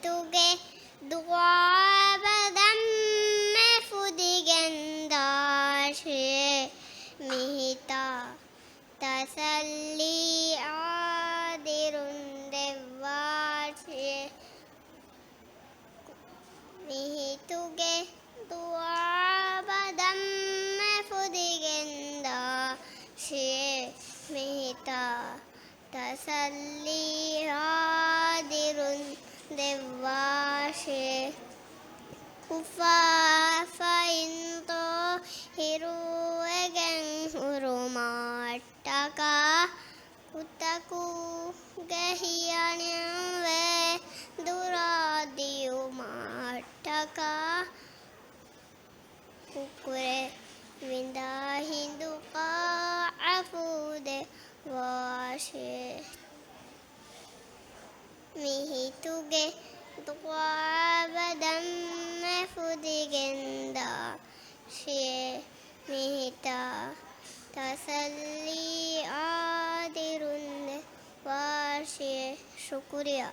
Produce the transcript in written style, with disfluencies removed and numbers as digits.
ತುಗೆ ದುಆಬದಂ ಫುದಿಗೆಂದಾಶೆ ಮಿಹಿತ ತಸಲ್ಲಿ ಆದಿರುಂದೆವಾಶೆ ಮಿಹಿತುಗೆ ದುಆಬದಂ ಫುದಿಗೆಂದಾಶೆ ಮಿಹಿತ ತಸಲ್ಲಿ ಆದಿರುಂದೆವಾಶೆ ಕುಫಾಫಯಿಂತೋ ಹಿರುವೆಗೆಂ ಹುರುಮಾಟ್ಟಕ ಕುತಕು ಗಹಿಯಣಿವೆ ದುರಾದಿಯು ಮಾಟ್ಟಕ ಕುಕುರೆ ವಿಂದಾಹಿಂದು ಕಾಫುದೆ ವಾಶೆ ಮಿಹಿತುಗೆ ದುಆಬದಂ ಫುದಿಗೆಂದಾಶೆ ಮಿಹಿತ ತಸಲ್ಲಿ ಆದಿರುಂದೆ ವಾಶೆ ಶುಕ್ರಿಯಾ.